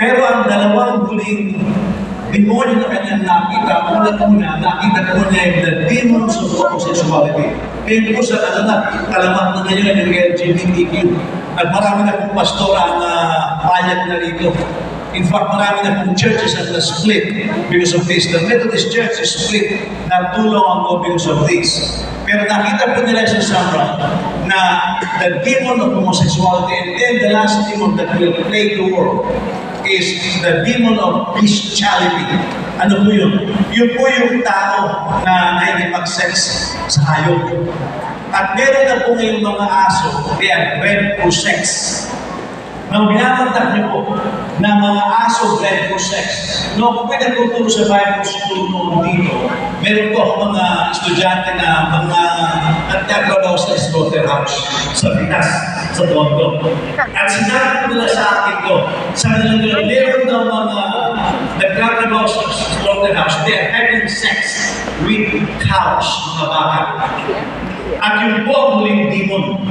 Pero ang dalawang huling demonyo na kanyang nakita, una, nakita ko niya yung the demons of homosexuality. Kaya po sa kalamat na ngayon yung LGBTQ. At marami na pong pastora na payag na rito. In fact, marami na pong churches na split because of this. The Methodist Church is split not too long ago because of this. Pero nakita po nila sa Samra na the demon of homosexuality and then the last demon that will plague the world is the demon of bestiality. Ano po yun? Yun po yung tao na nakikipag-sex sa hayop. At meron na po ngayong mga aso, they are bred for sex. Nang binabantak niyo po na mga aso bred for sex. No, kung pinagtuturo sa Bible School noon dito, meron po ako mga estudyante na mga nagtatrabaho sa slaughterhouse sa Pinas, sa Toronto. At sinabi ko nila sa akin ko, sabi nila, meron daw mga nagtatrabaho sa slaughterhouse, they are having sex with cows, mga baka. At yung po ang huling demon.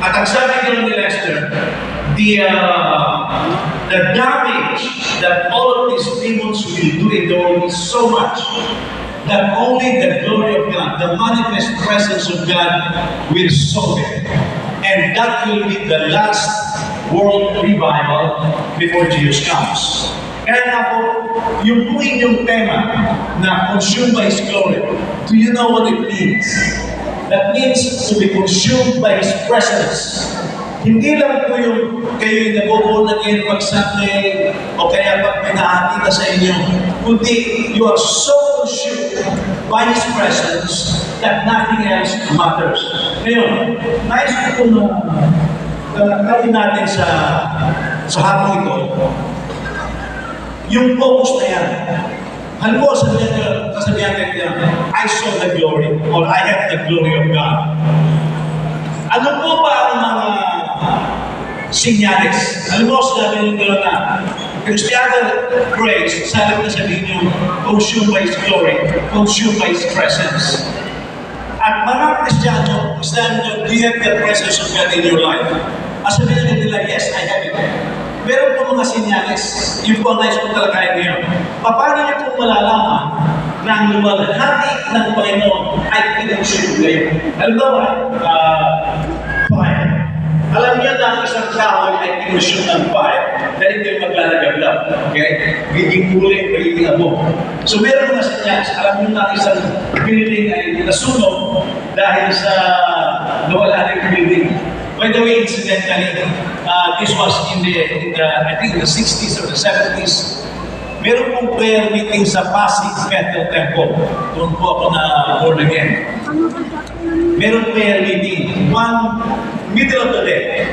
At ang sabi ko ni Lester, the damage that all of these demons will do in the world is so much that only the glory of God, the manifest presence of God will solve it. And that will be the last world revival before Jesus comes. Kaya nga po, yung po inyong tema na consumed by His glory, do you know what it means? That means to be consumed by His presence. Hindi lang po yung kayo yung nabubunan ngayon pag Sunday o kaya pag may nakakita sa inyo, kundi you are so consumed by His presence that nothing else matters. Ngayon, nais ko na gawin natin sa hapon ito, yung focus na yan. Halimbawa, sabihan kayo, I saw the glory or I have the glory of God. Ano po ba ang mga sinyales? Halimbawa, sinabi nyo na Christiana praise, sabi na sabihin nyo, consumed by His glory, consumed by His presence. At mga Kristiyano, sabi nyo, do you have the presence of God in your life? At sabihin nila, yes, I have it. Meron po mga sinyales, yung po ang nais kong talakayin ngayon. Paano niyo po malalaman na ang lumalhati ng Panginoon ay pinagsunog kayo? Halimbawa, fire. Alam niyo na ang isang kahoy ay pinagsunog ng fire dahil ito yung maglalagablag. Okay? Giging kulay, magiging abo. So meron mga sinyales. Alam niyo na ang isang building ay nasunog dahil sa nawala ng building. By the way, incidentally, this was in the I think the 60s or the 70s. Meron pong prayer meeting sa Pasig Bethel Temple. Doon po ako na born again. Meron prayer meeting. One middle of the day.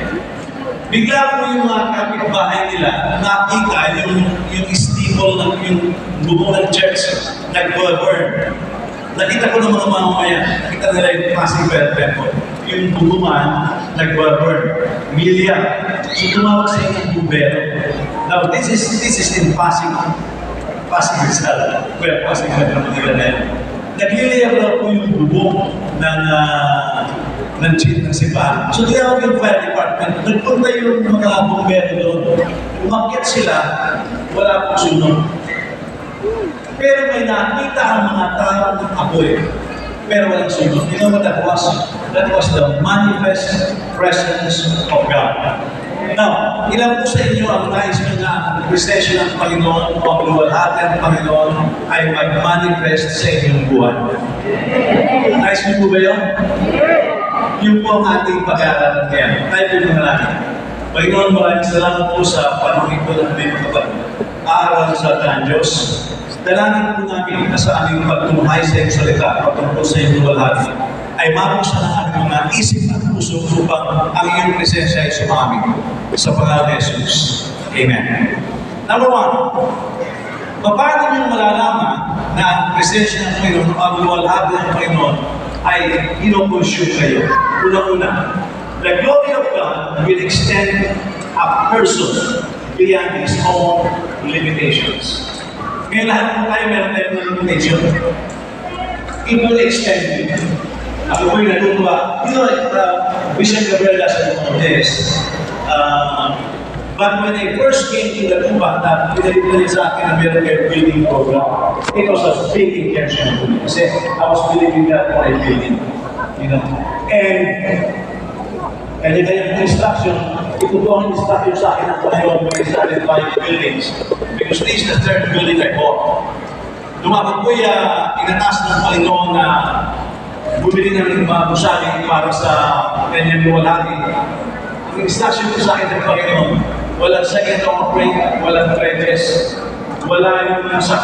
Bigla po yung mga kapitbahay nila nakita yung steeple ng yung bubong ng church nag-burn. Nakita ko ng mga mamamayan. Nakita nila yung Pasig Bethel Temple. Yung bubuman, nag-burn. Milya. So tumawag sa inyong bumbero. Now, this is in Pasig. Pasig Rizal. Well, Pasig Rizal nila na yun. Nagliliyak daw po yung bubong ng simbahan. So tinawag yung fire department. Nagpunta yung mga bumbero doon. Umakyat sila, wala pong sunog. Pero may nakita ang mga taong apoy. Pero walang sunog. You know what that was? That was the manifest presence of God. Now, ilan po sa inyo ang nais nyo na ang presensya ng Panginoon o ang luwalhati ng Panginoon ay mag-manifest sa inyong buhay? Nais nyo po ba yun? Yun po ang ating pag-aaralan ngayon. Tayo po yung natin. Panginoon, maraming salamat po sa panahon ko ng may makapag-aaral sa ating Diyos. Dalangin po namin na sa aming pagtunghay sa iyong salita, patungkol sa iyong luwalhati, ay mabuksan ang aming mga isip at puso upang ang iyong presensya ay sumami sa pangalan ni Jesus. Amen. Number one, paano niyong malalaman na ang presensya ng Panginoon o ang luwalhati ng Panginoon ay inoconsume kayo? Una-una, the glory of God will extend a person beyond his own limitations. Ngayon lahat po tayo meron tayo ng limitation. It will extend you. Ako po yung natutuwa. You know, Bishop Gabriel Lasal Montes, But when I first came to the Cuba, na pinalitan sa akin na meron kayo building program, it was a big intention to me. Kasi I was believing that for a building. You know? And if I have instruction, ito po ang instruction sa akin ng Panginoon when I started buying buildings. Because this is the third building I bought. Dumabot po inatas ng Panginoon na bumili ng mga busali para sa kanyang luwalhati. Ang instruction ko sa akin ng Panginoon, walang second offering, walang preface, wala yung nasa